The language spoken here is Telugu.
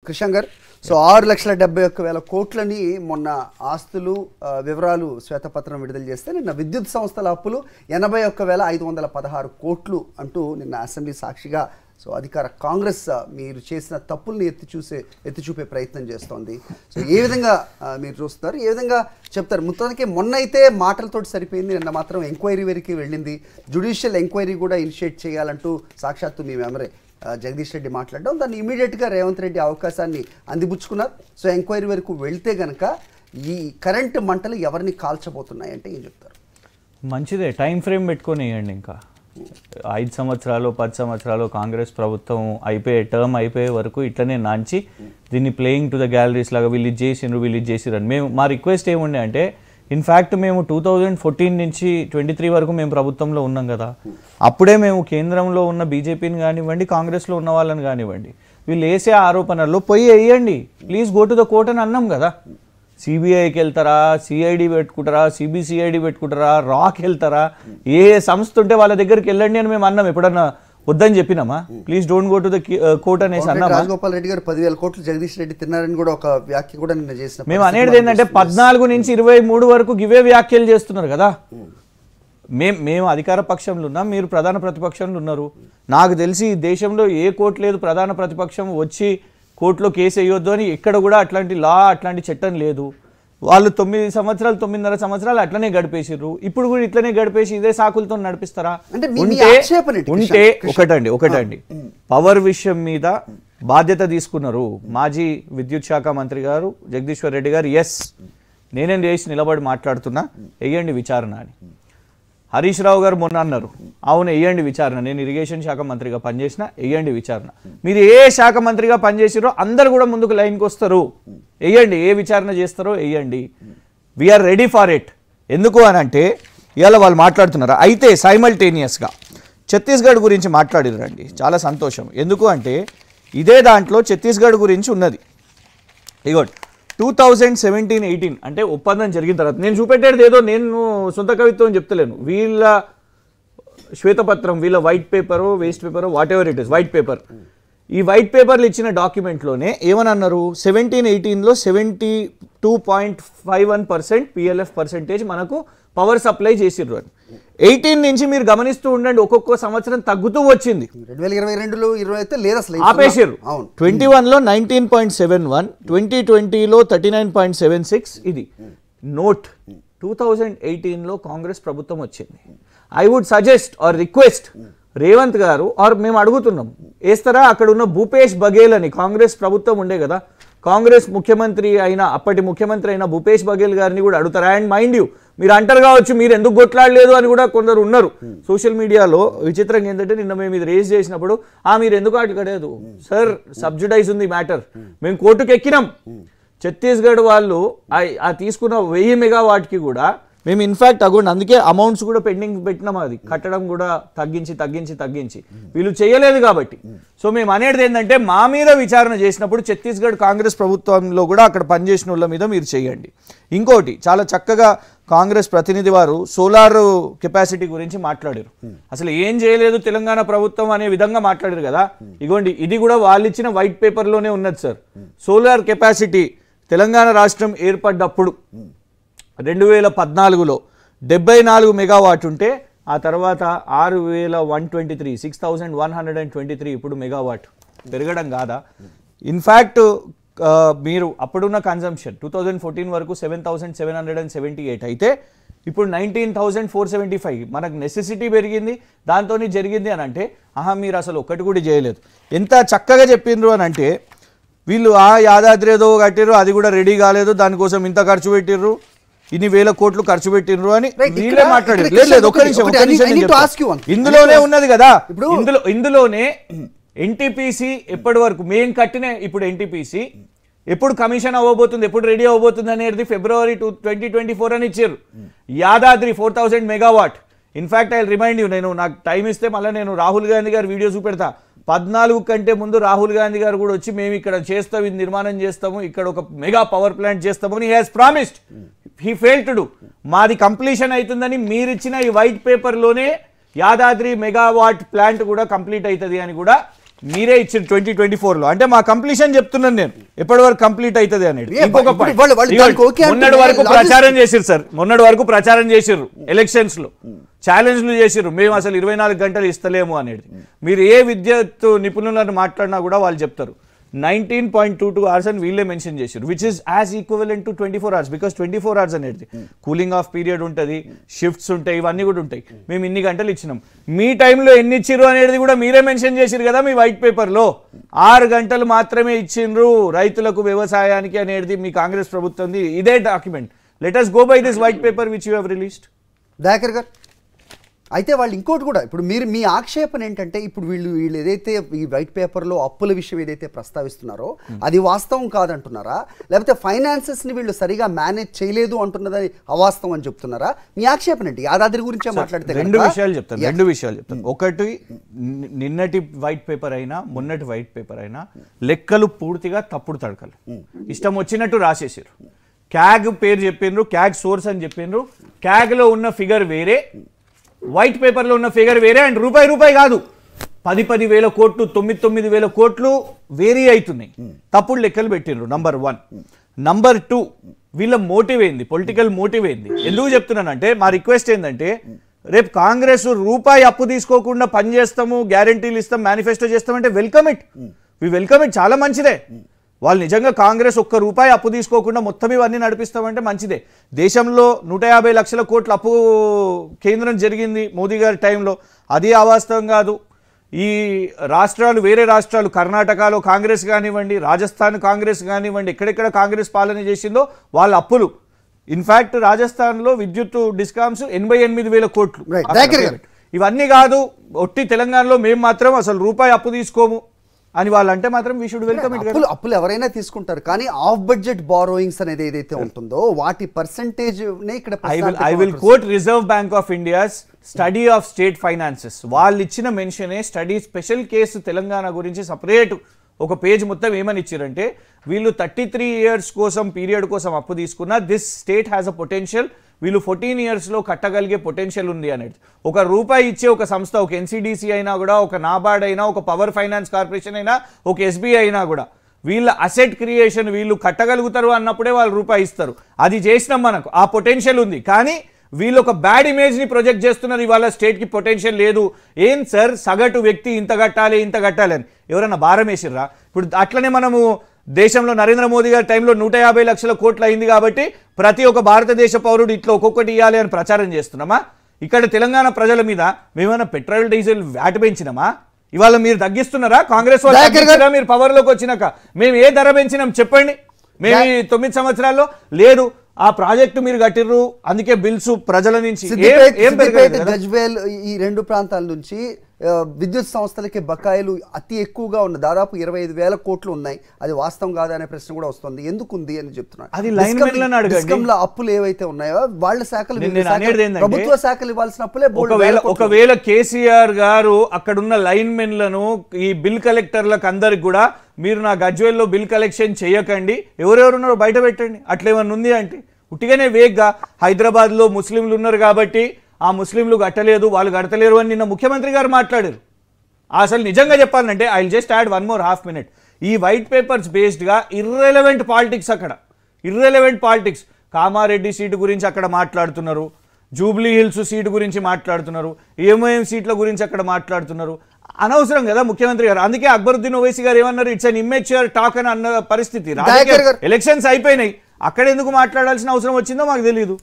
కృష్ణ గారు, సో 6,71,000 కోట్లని మొన్న ఆస్తులు వివరాలు శ్వేతపత్రం విడుదల చేస్తే నిన్న విద్యుత్ సంస్థల అప్పులు 81,516 కోట్లు అంటూ నిన్న అసెంబ్లీ సాక్షిగా సో అధికార కాంగ్రెస్ మీరు చేసిన తప్పుల్ని ఎత్తి చూపే ప్రయత్నం చేస్తోంది. సో ఏ విధంగా మీరు చూస్తున్నారు, ఏ విధంగా చెప్తారు? మొత్తానికి మొన్న అయితే మాటలతోటి సరిపోయింది, నిన్న మాత్రం ఎంక్వైరీ వరకు వెళ్ళింది. జ్యుడిషియల్ ఎంక్వైరీ కూడా ఇనిషియేట్ చేయాలంటూ సాక్షాత్తు మీ మెమరీ జగదీష్ రెడ్డి మాట్లాడడం, దాన్ని ఇమీడియట్గా రేవంత్ రెడ్డి అవకాశాన్ని అందిపుచ్చుకున్నారు. సో ఎంక్వైరీ వరకు వెళ్తే కనుక ఈ కరెంటు మంటలు ఎవరిని కాల్చబోతున్నాయి అంటే ఏం చెప్తారు? మంచిదే, టైం ఫ్రేమ్ పెట్టుకొని వేయండి. ఇంకా 5 సంవత్సరాలు 10 సంవత్సరాలు కాంగ్రెస్ ప్రభుత్వం టర్మ్ అయిపోయే వరకు ఇట్లనే నాంచి దీన్ని ప్లేయింగ్ టు ద గ్యాలరీస్ లాగా వీళ్ళు ఇది చేసిరని మా రిక్వెస్ట్ ఏముండే అంటే, ఇన్ఫ్యాక్ట్ మేము 2014 నుంచి 23 వరకు మేము ప్రభుత్వంలో ఉన్నాం కదా, అప్పుడే మేము కేంద్రంలో ఉన్న బీజేపీని కానివ్వండి, కాంగ్రెస్లో ఉన్న వాళ్ళని కానివ్వండి, వీళ్ళు వేసే ఆరోపణల్లో పోయి వేయండి, please go to the court అని అన్నాం కదా. సిబిఐకి వెళ్తారా, సిఐడి పెట్టుకుంటారా, సిబిసిఐడి పెట్టుకుంటారా, రాక్ వెళ్తారా, ఏ సంస్థ ఉంటే వాళ్ళ దగ్గరికి వెళ్ళండి అని మేము అన్నాం. ఎప్పుడన్నా వద్దని చెప్పినామా? Please don't go to the court అనేసి అన్నామా? రాజగోపాల్ రెడ్డి గారు 10,000 కోట్లు జగదీష్ రెడ్డి తిన్నారని కూడా ఒక వ్యాఖ్య కూడా నిన్న చేసిన. మేము అనేది ఏంటంటే 14 నుంచి 23 వరకు గివే వ్యాఖ్యలు చేస్తున్నారు కదా. మేము అధికార పక్షంలో ఉన్నాం, మీరు ప్రధాన ప్రతిపక్షంలో ఉన్నారు. నాకు తెలిసి ఈ దేశంలో ఏ కోర్టు లేదు ప్రధాన ప్రతిపక్షం వచ్చి కోర్టులో కేసు వేయొద్దు అని ఎక్కడ కూడా అట్లాంటి అట్లాంటి చట్టం లేదు. వాళ్ళు 9 సంవత్సరాలు 9.5 సంవత్సరాలు అట్లనే గడిపేసిర్రు, ఇప్పుడు కూడా ఇట్లనే గడిపేసి ఇదే సాకులతో నడిపిస్తారా? ఉంటే ఒకటండి పవర్ విషయం మీద బాధ్యత తీసుకున్నారు మాజీ విద్యుత్ శాఖ మంత్రి గారు జగదీశ్వర్ రెడ్డి గారు. ఎస్, నేనేం చేసి నిలబడి మాట్లాడుతున్నా, వెయ్యండి విచారణ అని. హరీష్ రావు గారు మొన్న అన్నారు, అవును వెయ్యండి విచారణ, నేను ఇరిగేషన్ శాఖ మంత్రిగా పనిచేసిన, వెయ్యండి విచారణ. మీరు ఏ శాఖ మంత్రిగా పనిచేసిరో అందరు కూడా ముందుకు లైన్కి వస్తారు, వెయ్యండి, ఏ విచారణ చేస్తారో వెయ్యండి. We're ready for it. ఎందుకు అని అంటే ఇవాళ వాళ్ళు మాట్లాడుతున్నారు. అయితే సైమల్టేనియస్గా ఛత్తీస్గఢ్ గురించి మాట్లాడిరండి, చాలా సంతోషం. ఎందుకు అంటే ఇదే దాంట్లో ఛత్తీస్గఢ్ గురించి ఉన్నది. ఇగోటి 2017-18 అంటే ఒప్పందం జరిగిన తర్వాత నేను చూపెట్టేది ఏదో నేను సొంత కవిత్వం చెప్తలేను, వీళ్ళ శ్వేతపత్రం, వీళ్ళ white paper, waste paper, what ever it is, white paper. ఈ వైట్ పేపర్లు ఇచ్చిన డాక్యుమెంట్లోనే ఏమని అన్నారు, 17-18లో 72.51% PLF పర్సెంటేజ్ మనకు పవర్ సప్లై చేసిర్రు అని. 18 నుంచి మీరు గమనిస్తూ ఉండండి, ఒక్కొక్క సంవత్సరం తగ్గుతూ వచ్చింది. 2022లో 20 అయితే లేదు అసలు, ఆపేసారు. 21లో 19.71, 2020లో 39.76. ఇది నోట్ 2018లో కాంగ్రెస్ ప్రభుత్వం వచ్చింది. I would suggest or request Revanth garu or మేము అడుగుతున్నాం, వేస్తారా? అక్కడ ఉన్న భూపేష్ బఘేల్ అని కాంగ్రెస్ ప్రభుత్వం ఉండే కదా, కాంగ్రెస్ ముఖ్యమంత్రి అయిన అప్పటి ముఖ్యమంత్రి అయిన భూపేష్ బఘేల్ గారిని కూడా అడుగుతారా? అండ్ మైండ్ యూ, మీరు అంటారు కావచ్చు మీరు ఎందుకు కొట్లాడలేదు అని కూడా కొందరు ఉన్నారు సోషల్ మీడియాలో. విచిత్రంగా ఏంటంటే నిన్న మేము ఇది రేజ్ చేసినప్పుడు మీరు ఎందుకు అడగలేదు సార్, సబ్సిడైజ్ ఉంది మ్యాటర్, మేము కోర్టుకు ఎక్కినాం. ఛత్తీస్గఢ్ వాళ్ళు ఆ తీసుకున్న 1000 మెగావాట్కి కూడా మేము ఇన్ఫ్యాక్ట్ అందుకే అమౌంట్స్ కూడా పెండింగ్ పెట్టినాం, అది కట్టడం కూడా తగ్గించి వీళ్ళు చేయలేదు కాబట్టి. సో మేము అనేది ఏంటంటే మా మీద విచారణ చేసినప్పుడు ఛత్తీస్గఢ్ కాంగ్రెస్ ప్రభుత్వంలో కూడా అక్కడ పనిచేసిన వాళ్ళ మీద మీరు చేయండి. ఇంకోటి చాలా చక్కగా కాంగ్రెస్ ప్రతినిధి వారు సోలార్ కెపాసిటీ గురించి మాట్లాడారు. అసలు ఏం చేయలేదు తెలంగాణ ప్రభుత్వం అనే విధంగా మాట్లాడారు కదా. ఇగోండి ఇది కూడా వాళ్ళు ఇచ్చిన వైట్ పేపర్లోనే ఉన్నది సార్. సోలార్ కెపాసిటీ తెలంగాణ రాష్ట్రం ఏర్పడ్డప్పుడు 2014లో 74 మెగావాట్ ఉంటే ఆ తర్వాత 6123 ఇప్పుడు మెగావాట్ పెరగడం కాదా? ఇన్ఫ్యాక్ట్ మీరు అప్పుడున్న కన్జంప్షన్ 2014 వరకు 7778 అయితే ఇప్పుడు 19,475. మనకు నెసెసిటీ పెరిగింది, దాంతో జరిగింది అని అంటే మీరు అసలు ఒక్కటి కూడా చేయలేదు. ఎంత చక్కగా చెప్పిండ్రు అని అంటే వీళ్ళు యాదాద్రి ఏదో కట్టిర్రు, అది కూడా రెడీ కాలేదు, దానికోసం ఇంత ఖర్చు పెట్టిర్రు, ఇన్ని వేల కోట్లు ఖర్చు పెట్టినరు అని వీళ్ళే మాట్లాడారు. లేదు ఒక్క నిమిషం, ఇందులోనే ఉన్నది కదా, ఇందులోనే ఎన్టీపీసీ ఎప్పటి వరకు మేము కట్టిన ఇప్పుడు ఎన్టీపీసీ ఎప్పుడు కమిషన్ అవ్వబోతుంది, ఎప్పుడు రెడీ అవ్వబోతుంది అనేది February 2024 అని ఇచ్చారు. Yadadri 4000 megawatt. In fact I remind you, నేను నాకు టైం ఇస్తే మళ్ళీ నేను రాహుల్ గాంధీ గారు వీడియో చూపెడతా. 14 కంటే ముందు రాహుల్ గాంధీ గారు కూడా వచ్చి మేము ఇక్కడ చేస్తాం, ఇది నిర్మాణం చేస్తాము, ఇక్కడ ఒక మెగా పవర్ ప్లాంట్ చేస్తాము అని he has promised. He failed to do. మాది కంప్లీషన్ అవుతుందని మీరు ఇచ్చిన ఈ వైట్ పేపర్లోనే యాదాద్రి మెగావాట్ ప్లాంట్ కూడా కంప్లీట్ అవుతుంది అని కూడా మీరే ఇచ్చారు 2024లో. అంటే మా కంప్లీషన్ చెప్తున్నాను నేను, ఎప్పటి వరకు కంప్లీట్ అవుతుంది అనేది. ఇంకొక మొన్నటి వరకు ప్రచారం చేసిరు సార్, మొన్నటి వరకు ప్రచారం చేసిర్రు ఎలక్షన్స్ లో, ఛాలెంజ్లు చేసిర్రు, మేము అసలు 24 గంటలు ఇస్తలేము అనేది. మీరు ఏ విద్యుత్ నిపుణులను మాట్లాడినా కూడా వాళ్ళు చెప్తారు 19.22 hours అని వీళ్ళే మెన్షన్ చేశారు, which is as equivalent to 24 hours, because 24 hours అనేది కూలింగ్ ఆఫ్ పీరియడ్ ఉంటుంది, షిఫ్ట్స్ ఉంటాయి, ఇవన్నీ కూడా ఉంటాయి. మేము ఇన్ని గంటలు ఇచ్చినాం, మీ టైంలో ఎన్ని ఇచ్చిర్రు అనేది కూడా మీరే మెన్షన్ చేసిరు కదా మీ వైట్ పేపర్లో. 6 గంటలు మాత్రమే ఇచ్చిండ్రు రైతులకు వ్యవసాయానికి అనేది మీ కాంగ్రెస్ ప్రభుత్వం, ఇదే document. Let us go by this white paper which you have released. Dayakar గారు, అయితే వాళ్ళు ఇంకోటి కూడా, ఇప్పుడు మీరు మీ ఆక్షేపణ ఏంటంటే, ఇప్పుడు వీళ్ళు ఏదైతే ఈ వైట్ పేపర్లో అప్పుల విషయం ఏదైతే ప్రస్తావిస్తున్నారో అది వాస్తవం కాదంటున్నారా, లేకపోతే ఫైనాన్సెస్ని వీళ్ళు సరిగా మేనేజ్ చేయలేదు అంటున్నదని అవాస్తవం అని చెప్తున్నారా? మీ ఆక్షేపణ ఏంటి? యాదాద్రి గురించే మాట్లాడితే రెండు విషయాలు చెప్తాను. ఒకటి, నిన్నటి వైట్ పేపర్ అయినా మొన్నటి వైట్ పేపర్ అయినా లెక్కలు పూర్తిగా తప్పుడు తడకలు, ఇష్టం వచ్చినట్టు రాసేసారు. క్యాగ్ పేరు చెప్పిండ్రు, క్యాగ్ సోర్స్ అని చెప్పిండ్రు, క్యాగ్లో ఉన్న ఫిగర్ వేరే, వైట్ పేపర్లో ఉన్న ఫిగర్ వేరే. అండ్ రూపాయి కాదు, 10,000 కోట్లు 9,000 కోట్లు వేరీ అవుతున్నాయి, తప్పుడు లెక్కలు పెట్టిండ్రు. నంబర్ 1. నంబర్ 2, వీళ్ళ మోటివ్ ఏంది, పొలిటికల్ మోటివ్ ఏంది? ఎందుకు చెప్తున్నానంటే, మా రిక్వెస్ట్ ఏంటంటే, రేపు కాంగ్రెస్ రూపాయి అప్పు తీసుకోకుండా పని చేస్తాము, గ్యారంటీలు ఇస్తాం, మేనిఫెస్టో చేస్తామంటే వెల్కమ్ ఇట్, చాలా మంచిదే. వాళ్ళు నిజంగా కాంగ్రెస్ ₹1 అప్పు తీసుకోకుండా మొత్తం ఇవన్నీ నడిపిస్తామంటే మంచిదే. దేశంలో 150 లక్షల కోట్ల అప్పు కేంద్రం జరిగింది మోదీ గారి టైంలో, అది అవాస్తవం కాదు. ఈ రాష్ట్రాలు, వేరే రాష్ట్రాలు, కర్ణాటకలో కాంగ్రెస్ కానివ్వండి, రాజస్థాన్ కాంగ్రెస్ కానివ్వండి, ఎక్కడెక్కడ కాంగ్రెస్ పాలన చేసిందో వాళ్ళ అప్పులు. ఇన్ఫ్యాక్ట్ రాజస్థాన్లో విద్యుత్ డిస్కామ్స్ 88,000 కోట్లు. ఇవన్నీ కాదు, ఒట్టి తెలంగాణలో మేము మాత్రం అసలు రూపాయి అప్పు తీసుకోము అని వాళ్ళంటే మాత్రం వీ షుడ్ వెల్కమ్ ఇట్. అప్పులు ఎవరైనా తీసుకుంటారు, కానీ ఆఫ్ బడ్జెట్ బారోయింగ్స్ అనేది ఏదైతే ఉంటుందో వాటి పర్సెంటేజ్ ఇక్కడ I will coat reserve bank of India's study of state finances. వాళ్ళు ఇచ్చిన మెన్షనే స్టడీ, స్పెషల్ కేసు తెలంగాణ గురించి సపరేట్ ఒక పేజ్ మొత్తం ఏమని ఇచ్చారంటే, వీళ్ళు 33 years కోసం పీరియడ్ కోసం అప్పు తీసుకున్న, this state has a potential, వీళ్ళు 14 yearsలో కట్టగలిగే పొటెన్షియల్ ఉంది అనేది. ₹1 ఇచ్చే ఒక సంస్థ, ఒక ఎన్సిడిసి అయినా కూడా, ఒక నాబార్డ్ అయినా, ఒక పవర్ ఫైనాన్స్ కార్పొరేషన్ అయినా, ఒక ఎస్బీఐ అయినా కూడా వీళ్ళ అసెట్ క్రియేషన్ వీళ్ళు కట్టగలుగుతారు అన్నప్పుడే వాళ్ళు రూపాయి ఇస్తారు. అది చేసినాం, మనకు ఆ పొటెన్షియల్ ఉంది. కానీ వీళ్ళు ఒక బ్యాడ్ ఇమేజ్ని ప్రొజెక్ట్ చేస్తున్నారు, ఇవాళ స్టేట్కి పొటెన్షియల్ లేదు. ఏం సార్, సగటు వ్యక్తి ఇంత కట్టాలి అని ఎవరన్నా భారం వేసిర్రా? ఇప్పుడు అట్లనే మనము దేశంలో నరేంద్ర మోదీ గారి టైంలో 150 లక్షల కోట్లు అయింది కాబట్టి ప్రతి ఒక్క భారతదేశ పౌరుడు ఇట్లా ఒక్కొక్కటి ఇవ్వాలి అని ప్రచారం చేస్తున్నామా? ఇక్కడ తెలంగాణ ప్రజల మీద మేమైనా పెట్రోల్ డీజిల్ వ్యాట్ పెంచినామా? ఇవాళ మీరు తగ్గిస్తున్నారా? కాంగ్రెస్ వాళ్ళు మీరు పవర్లోకి వచ్చినాక మేము ఏ ధర పెంచినాం చెప్పండి? మేము 9 సంవత్సరాల్లో లేదు. ఆ ప్రాజెక్టు మీరు కట్టిర్రు, అందుకే బిల్స్ ప్రజల నుంచి గజ్వేల్ ఈ రెండు ప్రాంతాల నుంచి విద్యుత్ సంస్థలకి బకాయిలు అతి ఎక్కువగా ఉన్న దాదాపు 25,000 కోట్లు ఉన్నాయి. అది వాస్తవం కాదా అనే ప్రశ్న కూడా వస్తుంది. ఎందుకు ఉంది అని చెప్తున్నారు. అది లైన్ అప్పులు ఏవైతే ఉన్నాయో వాళ్ళ శాఖలు, ప్రభుత్వ శాఖలు ఇవ్వాల్సిన అప్పులే. ఒకవేళ కేసీఆర్ గారు అక్కడున్న లైన్ మెన్లను, ఈ బిల్ కలెక్టర్లకు అందరికి కూడా మీరు నా గజ్వేల్లో బిల్ కలెక్షన్ చేయకండి, ఎవరెవరున్నారో బయట పెట్టండి, అట్లేమన్నా ఉంది అంటే ఉట్టిగానే వేగ్గా హైదరాబాద్లో ముస్లింలు ఉన్నారు కాబట్టి ఆ ముస్లింలు కట్టలేదు, వాళ్ళు కడతలేరు అని నిన్న ముఖ్యమంత్రి గారు మాట్లాడారు. అసలు నిజంగా చెప్పాలంటే I will just add 1 more half minute. ఈ వైట్ పేపర్స్ బేస్డ్గా ఇర్రెలవెంట్ పాలిటిక్స్, అక్కడ ఇర్రెలవెంట్ పాలిటిక్స్, కామారెడ్డి సీటు గురించి అక్కడ మాట్లాడుతున్నారు, జూబ్లీ హిల్స్ సీటు గురించి మాట్లాడుతున్నారు, ఎంఐఎం సీట్ల గురించి అక్కడ మాట్లాడుతున్నారు. అనవసరం కదా ముఖ్యమంత్రి గారు. అందుకే అక్బరుద్దీన్ ఓవైసీ గారు ఏమన్నారు, ఇట్స్ అన్ ఇమ్మెచ్యూర్ టాక్ అని అన్న పరిస్థితి. ఎలక్షన్స్ అయిపోయినాయి, అక్కడ ఎందుకు మాట్లాడాల్సిన అవసరం వచ్చిందో మాకు తెలియదు.